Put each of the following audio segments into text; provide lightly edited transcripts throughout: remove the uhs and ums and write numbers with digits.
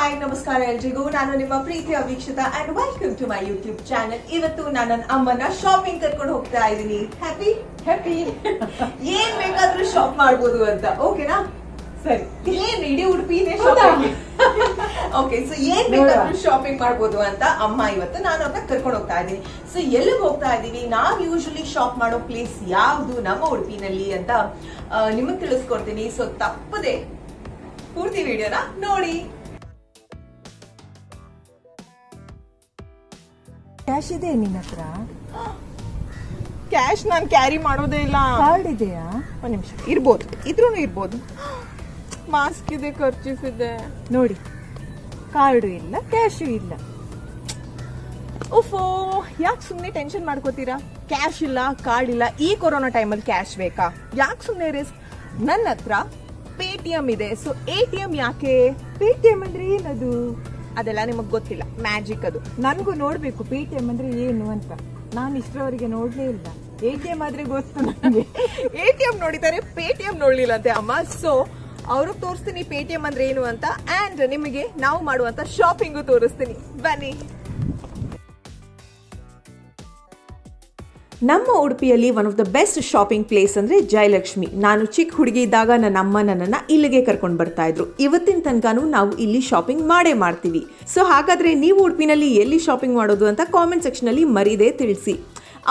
Hi ನಮಸ್ಕಾರ ಎಲ್ರಿಗೂ. ನಾನು ನಿಮ್ಮ ಪ್ರೀತಿಯ ವೀಕ್ಷಿತ and welcome to my YouTube channel. ಇವತ್ತು ನಾನು ನನ್ನ ಅಮ್ಮನ ಶಾಪಿಂಗ್ ಕರ್ಕೊಂಡು ಹೋಗ್ತಾ ಇದ್ದೀನಿ. ಹ್ಯಾಪಿ ಹ್ಯಾಪಿ ಏನ್ ಬೇಕಾದ್ರೂ ಶಾಪ್ ಮಾಡ್ಬೋದು ಅಂತ. ಓಕೆನಾ? ಸರಿ, ಏನ್ ಇಡೀ ಉಡುಪಿನೇ ಶಾಪಿಂಗ್. ಓಕೆ, ಸೊ ಏನ್ ಬೇಕಾದ್ರೂ ಶಾಪಿಂಗ್ ಮಾಡ್ಬೋದು ಅಂತ ಅಮ್ಮ ಇವತ್ತು ನಾನು ಅವ್ರನ್ನ ಕರ್ಕೊಂಡು ಹೋಗ್ತಾ ಇದ್ದೀನಿ. ಸೊ ಎಲ್ಲಿಗೆ ಹೋಗ್ತಾ ಇದೀವಿ, ನಾವ್ ಯೂಶಲಿ ಶಾಪ್ ಮಾಡೋ ಪ್ಲೇಸ್ ಯಾವ್ದು ನಮ್ಮ ಉಡುಪಿನಲ್ಲಿ ಅಂತ ನಿಮಗ್ ತಿಳಿಸ್ಕೊಡ್ತೀನಿ. ಸೊ ತಪ್ಪದೆ ಪೂರ್ತಿ ವಿಡಿಯೋನ ನೋಡಿ. ಕ್ಯಾಶ್ ಇದೆ ನಿನ್ನ ಹತ್ರ? ಕ್ಯಾಶ್ ನಾನು ಕ್ಯಾರಿ ಮಾಡೋದೇ ಇಲ್ಲ. ಕಾರ್ಡ್ ಇದೆಯಾ? ಒಂದ್ ನಿಮಿಷ, ಇರ್ಬೋದು, ಇದ್ರೂ ಇರ್ಬೋದು. ಮಾಸ್ಕ್ ಇದೆ, ಖರ್ಚೀಫ್ ಇದೆ ನೋಡಿ. ಕಾರ್ಡು ಇಲ್ಲ, ಕ್ಯಾಶು ಇಲ್ಲ. ಓಫೋ, ಯಾಕೆ ಸುಮ್ನೆ ಟೆನ್ಷನ್ ಮಾಡ್ಕೋತೀರಾ? ಕ್ಯಾಶ್ ಇಲ್ಲ, ಕಾರ್ಡ್ ಇಲ್ಲ, ಈ ಕೊರೋನಾ ಟೈಮಲ್ಲಿ ಕ್ಯಾಶ್ ಬೇಕಾ? ಯಾಕೆ ಸುಮ್ನೆ ರಿಸ್ಕ್? ನನ್ನ ಹತ್ರ ಪೇಟಿಎಂ ಇದೆ. ಸೊ ಎಟಿಎಂ ಯಾಕೆ? ಪೇಟಿಎಂ ಅಂದ್ರೆ ಏನದು? ಅದೆಲ್ಲ ನಿಮಗ್ ಗೊತ್ತಿಲ್ಲ, ಮ್ಯಾಜಿಕ್ ಅದು. ನನ್ಗೂ ನೋಡ್ಬೇಕು ಪೇಟಿಎಂ ಅಂದ್ರೆ ಏನು ಅಂತ. ನಾನು ಇಷ್ಟರವರೆಗೆ ನೋಡ್ಲೇ ಇಲ್ಲ. ಎಟಿಎಂ ಆದ್ರೆ ಗೊತ್ತು ನನಗೆ. ಎಟಿಎಂ ನೋಡಿದ್ದಾರೆ, ಪೇಟಿಎಂ ನೋಡ್ಲಿಲ್ಲ ಅಂತೆ ಅಮ್ಮ. ಸೊ ಅವ್ರಿಗೆ ತೋರಿಸ್ತೀನಿ ಪೇಟಿಎಂ ಅಂದ್ರೆ ಏನು ಅಂತ, ಅಂಡ್ ನಿಮಗೆ ನಾವು ಮಾಡುವಂತ ಶಾಪಿಂಗು ತೋರಿಸ್ತೀನಿ. ಬನ್ನಿ. ನಮ್ಮ ಉಡುಪಿಯಲ್ಲಿ one of the best shopping place ಅಂದರೆ ಜಯಲಕ್ಷ್ಮಿ. ನಾನು ಚಿಕ್ಕ ಹುಡುಗಿ ಇದ್ದಾಗ ನನ್ನ ಅಮ್ಮ ನನ್ನನ್ನು ಇಲ್ಲಿಗೆ ಕರ್ಕೊಂಡು ಬರ್ತಾ ಇದ್ರು. ಇವತ್ತಿನ ತನಕನೂ ನಾವು ಇಲ್ಲಿ ಶಾಪಿಂಗ್ ಮಾಡೇ ಮಾಡ್ತೀವಿ. ಸೊ ಹಾಗಾದರೆ ನೀವು ಉಡುಪಿನಲ್ಲಿ ಎಲ್ಲಿ ಶಾಪಿಂಗ್ ಮಾಡೋದು ಅಂತ ಕಾಮೆಂಟ್ ಸೆಕ್ಷನಲ್ಲಿ ಮರೀದೇ ತಿಳಿಸಿ.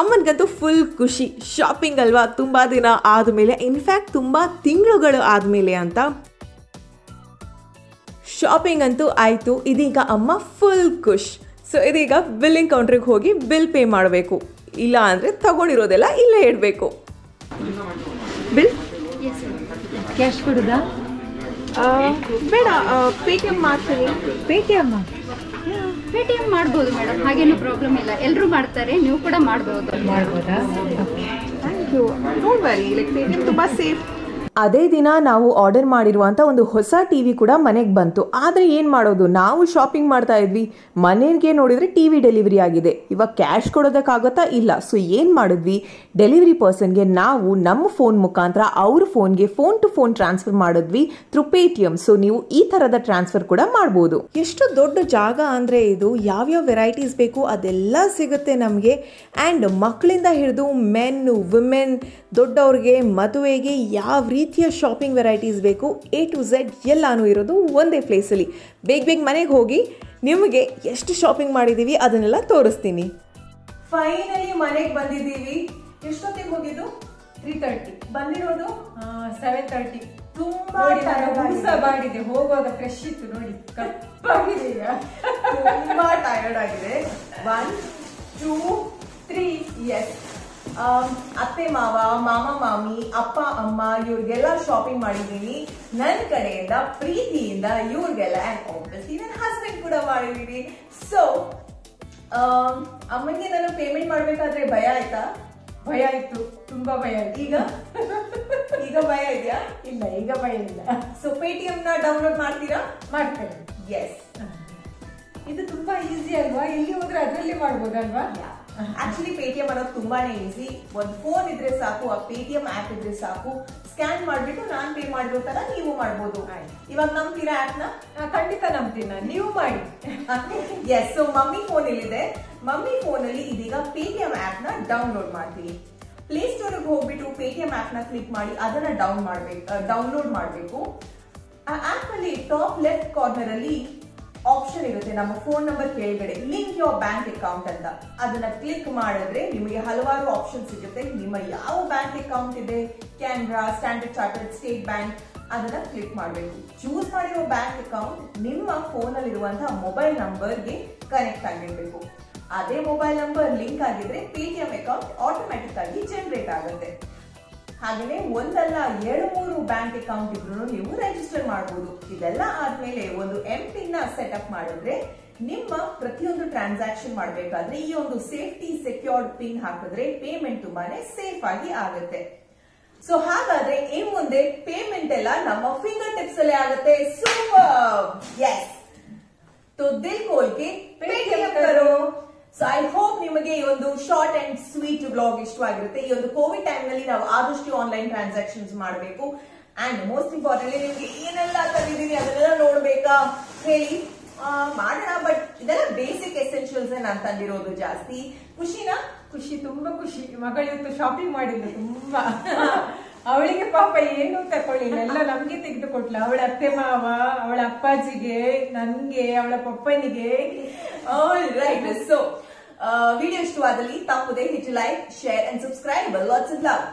ಅಮ್ಮನಿಗಂತೂ ಫುಲ್ ಖುಷಿ. ಶಾಪಿಂಗ್ ಅಲ್ವಾ, ತುಂಬ ದಿನ ಆದಮೇಲೆ, ಇನ್ಫ್ಯಾಕ್ಟ್ ತುಂಬ ತಿಂಗಳುಗಳು ಆದಮೇಲೆ ಅಂತ. ಶಾಪಿಂಗ್ ಅಂತೂ ಆಯಿತು, ಇದೀಗ ಅಮ್ಮ ಫುಲ್ ಖುಷ್. ಸೊ ಇದೀಗ ಬಿಲ್ಲಿಂಗ್ ಕೌಂಟ್ರಿಗೆ ಹೋಗಿ ಬಿಲ್ ಪೇ ಮಾಡಬೇಕು. ಇಲ್ಲ ಅಂದರೆ ತಗೊಂಡಿರೋದೆಲ್ಲ ಇಲ್ಲೇ ಇಡಬೇಕು. ಬಿಲ್ ಕ್ಯಾಶ್ ಕೊಡುದಾ? ಬೇಡ, ಪೇಟಿಎಂ ಮಾಡ್ತೀನಿ. ಪೇಟಿಎಂ ಪೇಟಿಎಂ ಮಾಡ್ಬೋದು ಮೇಡಮ್, ಹಾಗೇನು ಪ್ರಾಬ್ಲಮ್ ಇಲ್ಲ. ಎಲ್ಲರೂ ಮಾಡ್ತಾರೆ, ನೀವು ಕೂಡ ಮಾಡ್ಬೋದಾ? Thank you. Don't worry, like Paytm ತುಂಬ ಸೇಫ್. ಅದೇ ದಿನ ನಾವು ಆರ್ಡರ್ ಮಾಡಿರುವಂಥ ಒಂದು ಹೊಸ ಟಿವಿ ಕೂಡ ಮನೆಗೆ ಬಂತು. ಆದರೆ ಏನು ಮಾಡೋದು, ನಾವು ಶಾಪಿಂಗ್ ಮಾಡ್ತಾ ಇದ್ವಿ, ಮನೆಗೆ ನೋಡಿದರೆ ಟಿವಿ ಡೆಲಿವರಿ ಆಗಿದೆ. ಇವಾಗ ಕ್ಯಾಶ್ ಕೊಡೋದಕ್ಕಾಗತ್ತಾ? ಇಲ್ಲ. ಸೊ ಏನು ಮಾಡಿದ್ವಿ, ಡೆಲಿವರಿ ಪರ್ಸನ್ಗೆ ನಾವು ನಮ್ಮ ಫೋನ್ ಮುಖಾಂತರ ಅವ್ರ ಫೋನ್ಗೆ ಫೋನ್ ಟು ಫೋನ್ ಟ್ರಾನ್ಸ್ಫರ್ ಮಾಡಿದ್ವಿ ಥ್ರೂ ಪೇಟಿಎಂ. ಸೊ ನೀವು ಈ ಥರದ ಟ್ರಾನ್ಸ್ಫರ್ ಕೂಡ ಮಾಡ್ಬೋದು. ಎಷ್ಟು ದೊಡ್ಡ ಜಾಗ ಅಂದರೆ ಇದು, ಯಾವ್ಯಾವ ವೆರೈಟೀಸ್ ಬೇಕು ಅದೆಲ್ಲ ಸಿಗುತ್ತೆ ನಮಗೆ. ಆ್ಯಂಡ್ ಮಕ್ಕಳಿಂದ ಹಿಡಿದು ಮೆನ್, ವುಮೆನ್, ದೊಡ್ಡವ್ರಿಗೆ, ಮದುವೆಗೆ ಯಾವ ರೀತಿಯ ಶಾಪಿಂಗ್ ವೆರೈಟೀಸ್ ಬೇಕು, A to Z ಎಲ್ಲಾನು ಇರೋದು ಒಂದೇ ಪ್ಲೇಸಲ್ಲಿ. ಬೇಗ ಮನೆಗೆ ಹೋಗಿ ನಿಮಗೆ ಎಷ್ಟು ಶಾಪಿಂಗ್ ಮಾಡಿದ್ದೀವಿ ಅದನ್ನೆಲ್ಲ ತೋರಿಸ್ತೀನಿ. ಫೈನಲಿ ಮನೆಗೆ ಬಂದಿದ್ದೀವಿ. ಎಷ್ಟೊತ್ತಿಗೆ ಹೋಗಿದ್ದು? 3:30. ಬಂದಿರೋದು 7:30. ತುಂಬಾ ಮಾಡಿದೆ, ಹೋಗುವಾಗ ಫ್ರೆಶ್ ಇತ್ತು. ನೋಡಿ, ಕಪ್ಪಾಗಿದೆ ಈಗ. ತುಂಬಾ ಟಯರ್ಡ್ ಆಗಿದೆ. 1 2 3 ಎಸ್. ಅತ್ತೆ ಮಾವ, ಮಾಮ ಮಾಮಿ, ಅಪ್ಪ ಅಮ್ಮ ಇವ್ರಿಗೆಲ್ಲ ಶಾಪಿಂಗ್ ಮಾಡಿದ್ದೀನಿ. ನನ್ನ ಕಡೆಯಿಂದ ಪ್ರೀತಿಯಿಂದ ಇವ್ರಿಗೆಲ್ಲ, ಅಂಡ್ ಆಬ್ವಿಯಸ್ಲಿ ನನ್ನ ಹಸ್ಬೆಂಡ್ ಕೂಡ ಮಾಡಿದ್ದೀನಿ. ಸೊ ಅಮ್ಮನಿಗೆ ನಾನು ಪೇಮೆಂಟ್ ಮಾಡ್ಬೇಕಾದ್ರೆ ಭಯ ಆಯ್ತಾ? ಭಯ ಆಯ್ತು, ತುಂಬಾ ಭಯ ಆಯ್ತು. ಈಗ ಭಯ ಇದೆಯಾ? ಇಲ್ಲ, ಈಗ ಭಯ ಇಲ್ಲ. ಸೊ ಪೇಟಿಎಂ ನ ಡೌನ್ಲೋಡ್ ಮಾಡ್ತೀರಾ? ಮಾಡ್ತೇನೆ. ಎಸ್. ಇದು ತುಂಬಾ ಈಸಿ ಅಲ್ವಾ? ಎಲ್ಲಿ ಹೋದ್ರೆ ಅದರಲ್ಲಿ ಮಾಡ್ಬೋದಲ್ವಾ? ಆಕ್ಚುಲಿ ಪೇಟಿಎಂ ಅನ್ನೋದು ತುಂಬಾನೇ ಈಸಿ. ಒಂದು ಫೋನ್ ಇದ್ರೆ ಸಾಕು, ಆ ಪೇಟಿಎಂ ಆಪ್ ಇದ್ರೆ ಸಾಕು, ಸ್ಕ್ಯಾನ್ ಮಾಡ್ಬಿಟ್ಟು ನಾನ್ ಪೇ ಮಾಡಿರೋ ತರ ನೀವು ಮಾಡ್ಬೋದು. ಇವಾಗ ನಂಬ್ತೀರಾ ಆಪ್ ನ? ಖಂಡಿತ ನಂಬ್ತೀನಿ, ನೀವು ಮಾಡಿ. ಎಸ್. ಸೊ ಮಮ್ಮಿ ಫೋನ್ ಇಲ್ಲಿದೆ. ಮಮ್ಮಿ ಫೋನ್ ಅಲ್ಲಿ ಇದೀಗ ಪೇಟಿಎಂ ಆಪ್ ನ ಡೌನ್ಲೋಡ್ ಮಾಡ್ತೀವಿ. ಪ್ಲೇ ಸ್ಟೋರ್ ಹೋಗ್ಬಿಟ್ಟು ಪೇಟಿಎಂ ಆಪ್ ನ ಕ್ಲಿಕ್ ಮಾಡಿ ಅದನ್ನ ಡೌನ್ಲೋಡ್ ಮಾಡಬೇಕು. ಆ ಆಪ್ ಅಲ್ಲಿ ಟಾಪ್ ಲೆಫ್ಟ್ ಕಾರ್ನರ್ ಅಲ್ಲಿ ಆಪ್ಷನ್ ಇರುತ್ತೆ, ನಮ್ಮ ಫೋನ್ ನಂಬರ್ ಕೆಳಗಡೆ ಲಿಂಕ್ ಯೋರ್ ಬ್ಯಾಂಕ್ ಅಕೌಂಟ್ ಅಂತ. ಅದನ್ನ ಕ್ಲಿಕ್ ಮಾಡಿದ್ರೆ ನಿಮಗೆ ಹಲವಾರು ಆಪ್ಷನ್ ಸಿಗುತ್ತೆ. ನಿಮ್ಮ ಯಾವ ಬ್ಯಾಂಕ್ ಅಕೌಂಟ್ ಇದೆ, Canara, standard chartered, state bank, ಅದನ್ನ ಕ್ಲಿಕ್ ಮಾಡಬೇಕು. ಚೂಸ್ ಮಾಡಿರೋ ಬ್ಯಾಂಕ್ ಅಕೌಂಟ್ ನಿಮ್ಮ ಫೋನ್ ಅಲ್ಲಿ ಇರುವಂತಹ ಮೊಬೈಲ್ ನಂಬರ್ಗೆ ಕನೆಕ್ಟ್ ಆಗಿರ್ಬೇಕು. ಅದೇ ಮೊಬೈಲ್ ನಂಬರ್ ಲಿಂಕ್ ಆಗಿದ್ರೆ ಪೇಟಿಎಂ ಅಕೌಂಟ್ ಆಟೋಮ್ಯಾಟಿಕ್ ಆಗಿ ಜನರೇಟ್ ಆಗುತ್ತೆ. ಹಾಗೆಯೇ ಒಂದಲ್ಲ 2-3 ಬ್ಯಾಂಕ್ ಅಕೌಂಟ್ ಇದ್ರೂ ನೀವು ರಿಜಿಸ್ಟರ್ ಮಾಡಬಹುದು. ಇದೆಲ್ಲ ಆದ್ಮೇಲೆ ಒಂದು MPIN ನ ಸೆಟಪ್ ಮಾಡಿದ್ರೆ ನಿಮ್ಮ ಪ್ರತಿಯೊಂದು ಟ್ರಾನ್ಸಾಕ್ಷನ್ ಮಾಡಬೇಕಾದ್ರೆ ಈ ಒಂದು ಸೇಫ್ಟಿ ಸೆಕ್ಯೂರ್ಡ್ ಪಿನ್ ಹಾಕಿದ್ರೆ ಪೇಮೆಂಟ್ ತುಂಬಾನೇ ಸೇಫ್ ಆಗಿ ಆಗುತ್ತೆ. ಸೊ ಹಾಗಾದ್ರೆ ಇನ್ ಮುಂದೆ ಪೇಮೆಂಟ್ ಎಲ್ಲ ನಮ್ಮ ಫಿಂಗರ್ ಟಿಪ್ಸ್ ಅಲ್ಲೇ ಆಗುತ್ತೆ. ಸೂಪರ್. ಎಸ್. तो दिल खोल के पेटीएम करो. ಸೊ ಐ ಹೋಪ್ ನಿಮಗೆ ಈ ಒಂದು ಶಾರ್ಟ್ ಅಂಡ್ ಸ್ವೀಟ್ ವ್ಲಾಗ್ ಇಷ್ಟವಾಗಿರುತ್ತೆ. ಈ ಒಂದು ಕೋವಿಡ್ ಟೈಮ್ ನಲ್ಲಿ ನಾವು ಆದಷ್ಟು ಆನ್ಲೈನ್ ಟ್ರಾನ್ಸಾಕ್ಷನ್ಸ್ ಮಾಡಬೇಕು. ಅಂಡ್ ಮೋಸ್ಟ್ ಇಂಪಾರ್ಟೆಂಟ್ಲಿ ನಿಮ್ಗೆ ಏನೆಲ್ಲ ತಂದಿದ್ದೀನಿ ಅದನ್ನೆಲ್ಲ ನೋಡ್ಬೇಕಾ ಹೇಳಿ ಮಾಡೋಣ. ಬಟ್ ಇದೆಲ್ಲ ಬೇಸಿಕ್ ಎಸೆನ್ಷಿಯಲ್ಸ್ ನಾನು ತಂದಿರೋದು ಜಾಸ್ತಿ. ಖುಷಿನಾ? ಖುಷಿ, ತುಂಬಾ ಖುಷಿ. ಮಗಳು ಇವತ್ತು ಶಾಪಿಂಗ್ ಮಾಡಿದ್ಲು ತುಂಬಾ. ಅವಳಿಗೆ ಪಾಪ ಏನು ತಕೊಳ್ಳಿಲ್ಲ, ಎಲ್ಲ ನಮ್ಗೆ ತೆಗೆದುಕೊಟ್ಲ. ಅವಳ ಅತ್ತೆ ಮಾವ, ಅವಳ ಅಪ್ಪಾಜಿಗೆ, ನನ್ಗೆ, ಅವಳ ಪಪ್ಪನಿಗೆ. ರೈಟ್. ಸೊ ವಿಡಿಯೋ ಇಷ್ಟವಾದಲ್ಲಿ ತಪ್ಪದೆ ಹೆಚ್ಚು like, share and subscribe. Lots of love.